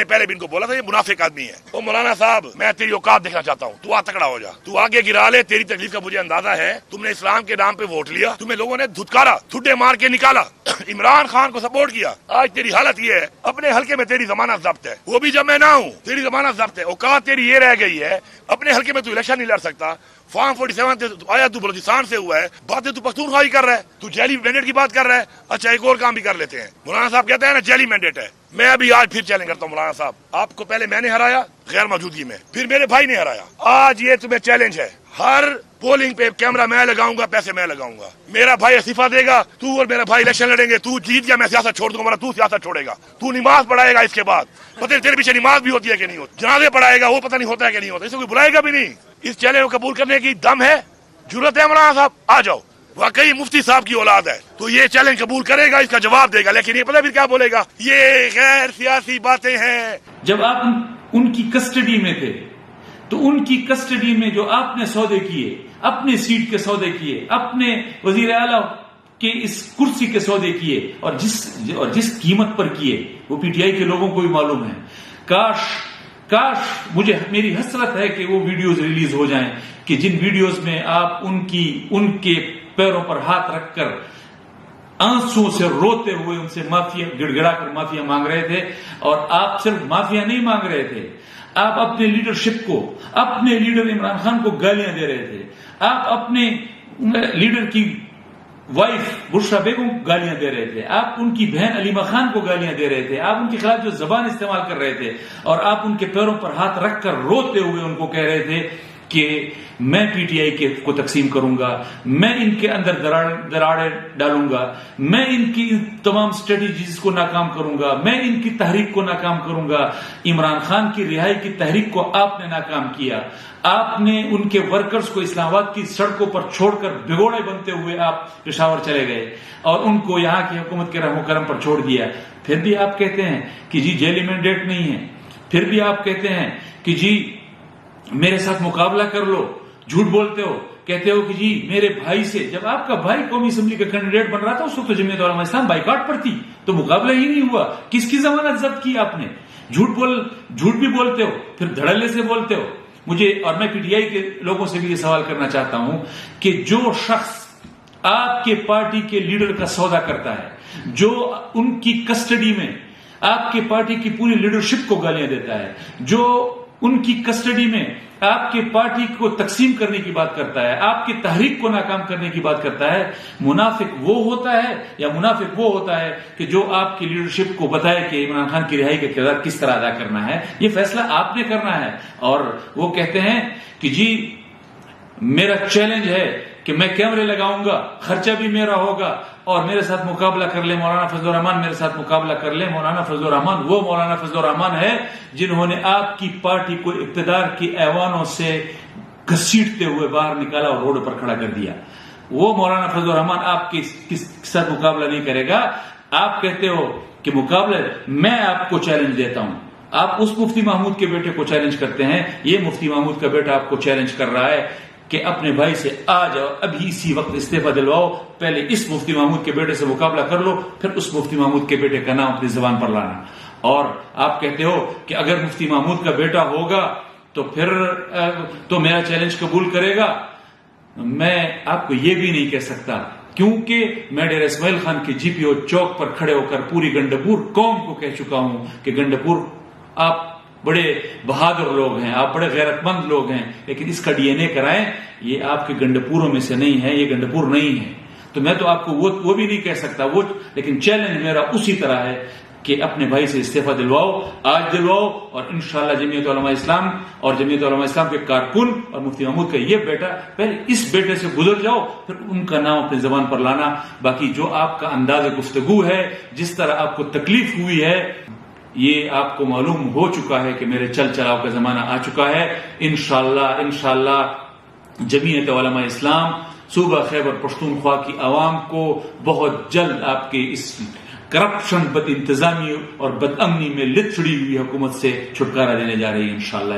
نے پہلے بھی ان کو بولا تھا یہ منافق آدمی ہے. تو مولانا صاحب میں تیری اوقات دیکھنا چاہتا ہوں, تو تکڑا ہو جا, تو آگے گرا لے. تیری تکلیف کا مجھے اندازہ ہے. تم نے اسلام کے نام پہ ووٹ لیا, تمہیں لوگوں نے دھتکارا, ٹھڈے مار کے نکالا, عمران خان کو سپورٹ کیا. آج تیری حالت یہ ہے, اپنے حلقے میں تیری ضمانت ضبط ہے, وہ بھی جب میں نہ ہوں تیری ضمانت ضبط ہے. اوقات تیری یہ رہ گئی ہے, اپنے حلقے میں تو الیکشن نہیں لڑ سکتا. فارم 47 آیا تو بلوچستان سے ہوا ہے, باتیں تو پختونخوا ہی کر رہا ہے, تو جیلی مینڈیٹ کی بات کر رہا ہے. اچھا ایک اور کام بھی کر لیتے ہیں. مولانا صاحب کہتے ہیں نا جیلی مینڈیٹ ہے. میں ابھی آج پھر چیلنج کرتا ہوں مولانا صاحب, آپ کو پہلے میں نے ہرایا غیر موجودگی میں, پھر میرے بھائی نے ہرایا. آج یہ تمہیں چیلنج ہے, ہر پولنگ پہ کیمرہ میں لگاؤں گا, پیسے میں لگاؤں گا. میرا بھائی استعفا دے گا, تو اور میرا بھائی الیکشن لڑیں گے. تو جیت گیا, میں سیاست چھوڑ دوں گا, تو سیاست چھوڑے گا. تو نماز پڑھائے گا, اس کے بعد پتہ تیرے پیچھے نماز بھی ہوتی ہے کہ نہیں ہوتی, جنازے پڑھائے گا, وہ پتہ نہیں ہوتا ہے کہ نہیں ہوتا, اسے کوئی بلائے گا بھی نہیں. اس چیلنج کو قبول کرنے کی دم ہے, ضرورت ہے مولانا صاحب, آ جاؤ. واقعی مفتی صاحب کی اولاد ہے تو یہ چیلنج قبول کرے گا, اس کا جواب دے گا. لیکن یہ پتہ بھی کیا بولے گا, یہ غیر سیاسی باتیں ہیں. جب آپ ان کی کسٹڈی میں تھے تو ان کی کسٹڈی میں جو آپ نے سودے کیے, اپنے سیٹ کے سودے کیے, اپنے وزیر اعلیٰ کے اس کرسی کے سودے کیے, اور جس قیمت پر کیے, وہ پی ٹی آئی کے لوگوں کو بھی معلوم ہے. کاش میری حسرت ہے کہ وہ ویڈیوز ریلیز ہو جائیں کہ جن ویڈیوز میں آپ ان کے پیروں پر ہاتھ رکھ کر آنسوں سے روتے ہوئے ان سے معافی گڑ گڑا کر معافیا مانگ رہے تھے. اور آپ صرف معافیا نہیں مانگ رہے تھے, آپ اپنے لیڈرشپ کو, اپنے لیڈر عمران خان کو گالیاں دے رہے تھے. آپ اپنے لیڈر کی وائف بشرا بیگم کو گالیاں دے رہے تھے. آپ ان کی بہن علیمہ خان کو گالیاں دے رہے تھے. آپ ان کے خلاف جو زبان استعمال کر رہے تھے, اور آپ ان کے پیروں پر ہاتھ رکھ کر روتے ہوئے ان کو کہہ رہے تھے کہ میں پی ٹی آئی کو تقسیم کروں گا, میں ان کے اندر دراڑیں ڈالوں گا, میں ان کی تمام اسٹریٹجیز کو ناکام کروں گا, میں ان کی تحریک کو ناکام کروں گا. عمران خان کی رہائی کی تحریک کو آپ نے ناکام کیا. آپ نے ان کے ورکرز کو اسلام آباد کی سڑکوں پر چھوڑ کر بھگوڑے بنتے ہوئے آپ پشاور چلے گئے اور ان کو یہاں کی حکومت کے رحم و کرم پر چھوڑ دیا. پھر بھی آپ کہتے ہیں کہ جی جیلی مینڈیٹ نہیں ہے. پھر بھی آپ کہتے ہیں کہ جی میرے ساتھ مقابلہ کر لو. جھوٹ بولتے ہو, کہتے ہو کہ جی میرے بھائی سے, جب آپ کا بھائی قومی اسمبلی کا کینڈیڈیٹ بن رہا تھا اس وقت تو جمعیت علماء اسلام بائیکاٹ پر تھی, تو مقابلہ ہی نہیں ہوا. کس کی ضمانت ضبط کی آپ نے؟ جھوٹ بھی بولتے ہو, پھر دھڑلے سے بولتے ہو. مجھے اور میں پی ٹی آئی کے لوگوں سے بھی یہ سوال کرنا چاہتا ہوں کہ جو شخص آپ کے پارٹی کے لیڈر کا سودا کرتا ہے, جو ان کی کسٹڈی میں آپ کے پارٹی کی پوری لیڈرشپ کو گالیاں دیتا ہے, جو ان کی کسٹڈی میں آپ کے پارٹی کو تقسیم کرنے کی بات کرتا ہے, آپ کی تحریک کو ناکام کرنے کی بات کرتا ہے, منافق وہ ہوتا ہے یا منافق وہ ہوتا ہے کہ جو آپ کی لیڈرشپ کو بتائے کہ عمران خان کی رہائی کا کردار کس طرح ادا کرنا ہے؟ یہ فیصلہ آپ نے کرنا ہے. اور وہ کہتے ہیں کہ جی میرا چیلنج ہے کہ میں کیمرے لگاؤں گا, خرچہ بھی میرا ہوگا, اور میرے ساتھ مقابلہ کر لیں مولانا فضل الرحمان, میرے ساتھ مقابلہ کر لیں. مولانا فضل الرحمان وہ مولانا فضل الرحمان ہے جنہوں نے آپ کی پارٹی کو اقتدار کی ایوانوں سے گھسیٹتے ہوئے باہر نکالا اور روڈ پر کھڑا کر دیا. وہ مولانا فضل الرحمان آپ کے ساتھ مقابلہ نہیں کرے گا. آپ کہتے ہو کہ مقابلہ, میں آپ کو چیلنج دیتا ہوں. آپ اس مفتی محمود کے بیٹے کو چیلنج کرتے ہیں, یہ مفتی محمود کا بیٹا آپ کو چیلنج کر رہا ہے کہ اپنے بھائی سے آ جاؤ, ابھی اسی وقت استعفا دلواؤ, پہلے اس مفتی محمود کے بیٹے سے مقابلہ کر لو, پھر اس مفتی محمود کے بیٹے کا نام اپنی زبان پر لانا. اور آپ کہتے ہو کہ اگر مفتی محمود کا بیٹا ہوگا تو پھر تو میرا چیلنج قبول کرے گا. میں آپ کو یہ بھی نہیں کہہ سکتا, کیونکہ میں ڈیرہ اسماعیل خان کے جی پی او چوک پر کھڑے ہو کر پوری گنڈپور قوم کو کہہ چکا ہوں کہ گنڈپور آپ بڑے بہادر لوگ ہیں, آپ بڑے غیرت مند لوگ ہیں, لیکن اس کا ڈی این اے کرائیں. یہ آپ کے گنڈپوروں میں سے نہیں ہے, یہ گنڈپور نہیں ہے. تو میں تو آپ کو وہ بھی نہیں کہہ سکتا وہ, لیکن چیلنج میرا اسی طرح ہے کہ اپنے بھائی سے استعفا دلواؤ, آج دلواؤ, اور انشاءاللہ جمعیت علماء اسلام اور جمعیت علماء اسلام کے کارکن اور مفتی محمود کا یہ بیٹا, پہلے اس بیٹے سے گزر جاؤ, پھر ان کا نام اپنی زبان پر لانا. باقی جو آپ کا انداز گفتگو ہے, جس طرح آپ کو تکلیف ہوئی ہے, یہ آپ کو معلوم ہو چکا ہے کہ میرے چل چلاؤ کا زمانہ آ چکا ہے. انشاءاللہ جمعیت علماء اسلام صوبہ خیبر پختونخوا کی عوام کو بہت جلد آپ کے اس کرپشن, بد انتظامی اور بد امنی میں لتڑی ہوئی حکومت سے چھٹکارا دینے جا رہی ہے انشاءاللہ.